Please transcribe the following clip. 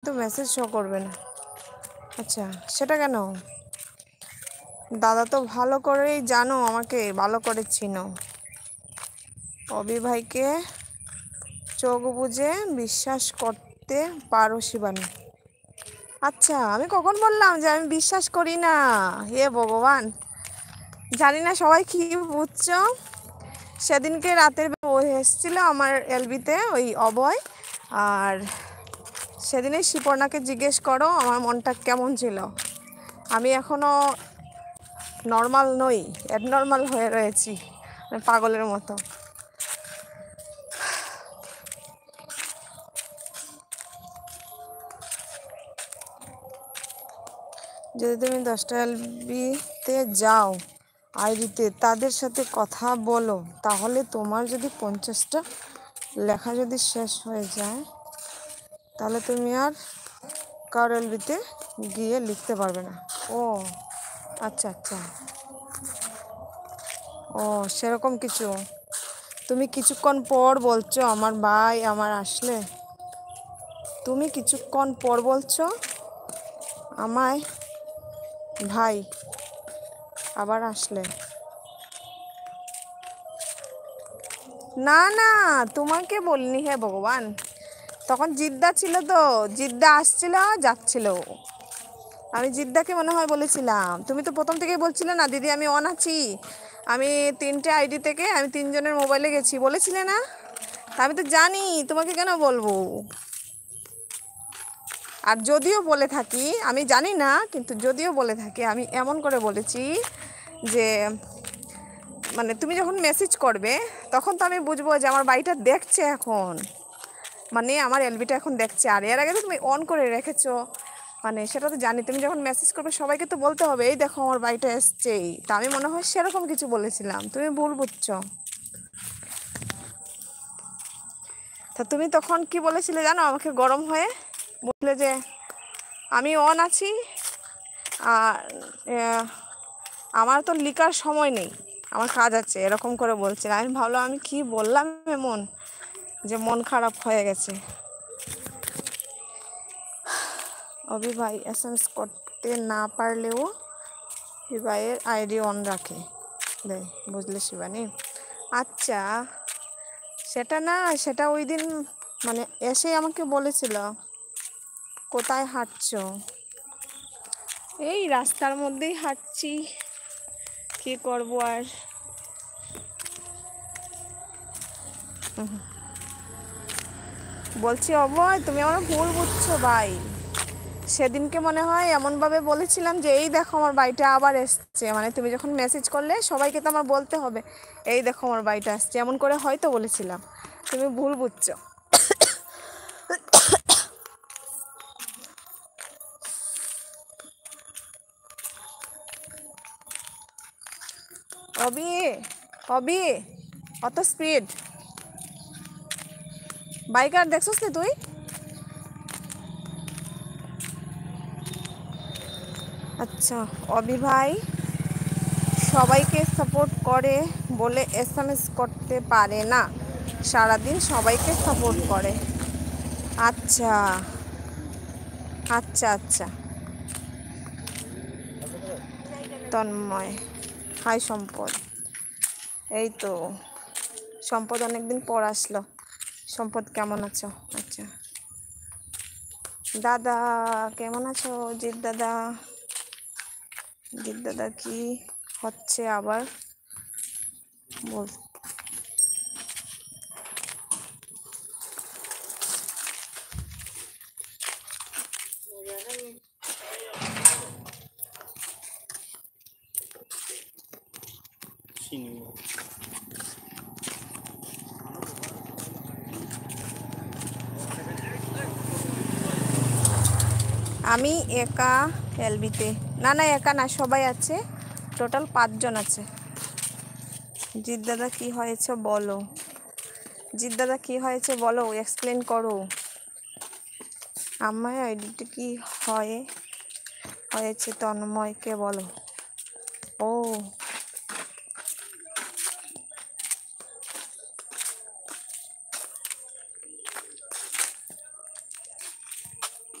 তো message show করবে না। আচ্ছা, সেটা কেন? দাদা তো ভালো করেই জানো, আমাকে ভালো করে চিনো। অবি ভাইকে চোখ বুজে বিশ্বাস করতে পারো শিবানী। আচ্ছা, আমি কখন বললাম যে আমি বিশ্বাস করি না? হে ভগবান, জানি না সবাই কি বুঝছো। সেদিনকে রাতের ও এসেছিল আমার এলবিতে, ওই অভয়। আর সেদিনে শিপর্ণাকে জিজ্ঞেস করো আমার মনটা কেমন ছিল। আমি এখনো নর্মাল নই, অ্যাবনর্মাল হয়ে রয়েছি, পাগলের মতো। যদি তুমি 10টা এলবিতে যাও আইডিতে তাদের সাথে কথা বলো, তাহলে তোমার যদি 50টা লেখা যদি শেষ হয়ে যায়, তাহলে তুমি আর কারো এলবিতে গিয়ে লিখতে পারবে না। ও আচ্ছা আচ্ছা, ও সেরকম কিছু। তুমি কিছুক্ষণ পর বলছো আমার ভাই আমার আসলে, তুমি কিছুক্ষণ পর বলছো আমায় ভাই আবার আসলে। না না, তোমাকে বলিনি, হে ভগবান। তখন জিদ্দা ছিল, তো জিদ্দা আসছিল যাচ্ছিল। আমি জিদ্দাকে মনে হয় বলেছিলাম। তুমি তো প্রথম থেকেই বলছিলে না দিদি আমি অন আছি, আমি 3টে আইডি থেকে আমি 3জনের মোবাইলে গেছি, বলেছিলে না? আমি তো জানি, তোমাকে কেন বলবো। আর যদিও বলে থাকি, আমি জানি না, কিন্তু যদিও বলে থাকি আমি এমন করে বলেছি যে মানে তুমি যখন মেসেজ করবে তখন তো আমি বুঝবো যে আমার বাড়িটা দেখছে এখন, মানে আমার এলবিটা এখন দেখছে। আর এর আগে তো তুমি অন করে রেখেছো, মানে সেটা তো জানি। তুমি যখন মেসেজ করবে সবাইকে তো বলতে হবে এই দেখো আমার বাড়িটা এসছেই। তা আমি মনে হয় সেরকম কিছু বলেছিলাম, তুমি ভুল বুঝছো। তা তুমি তখন কি বলেছিলে জানো আমাকে গরম হয়ে? বললে যে আমি অন আছি, আর আমার তো লিখার সময় নেই, আমার কাজ আছে, এরকম করে বলছিল। আমি ভাবলাম আমি কি বললাম এমন যে মন খারাপ হয়ে গেছে। অভি ভাই এসএমএস করতে না পারলেও ভাইয়ের আইডি অন রাখে দেয়, বুঝলে শিবানী? আচ্ছা, সেটা না, সেটা ওই দিন মানে এসে আমাকে বলেছিল কোথায় হাঁটছো। এই রাস্তার মধ্যেই হাঁটছি, কি করবো আর। বলছি অভয় তুমি আমার ভুল বুঝছো ভাই। সেদিনকে মনে হয় এমনভাবে বলেছিলাম যে এই দেখো আমার বাড়িটা আবার এসছে, মানে তুমি যখন মেসেজ করলে সবাইকে তো আমার বলতে হবে এই দেখো আমার বাড়িটা আসছে, এমন করে হয়তো বলেছিলাম। তুমি ভুল বুঝছো। অবি, অবি, অত স্পিড বাইক আর দেখছস না তুই? আচ্ছা, অবি ভাই সবাইকে সাপোর্ট করে বলে এসএমএস করতে পারে না, সারাদিন সবাইকে সাপোর্ট করে। আচ্ছা আচ্ছা আচ্ছা, তন্ময়, হাই সম্পদ। এই তো সম্পদ অনেকদিন পর আসলো। সম্পদ কেমন আছো? আচ্ছা দাদা কেমন আছো? জিৎ দাদা, জিৎ দাদা কি হচ্ছে আবার বল। আমি একা এলবিতে, না না একা না, সবাই আছে, টোটাল 5জন আছে। জিৎ দাদা কি হয়েছে বলো, জিৎ দাদা কি হয়েছে বলো, এক্সপ্লেন করো। আমার আইডিতে কি হয়েছে তন্ময়কে বলো। ও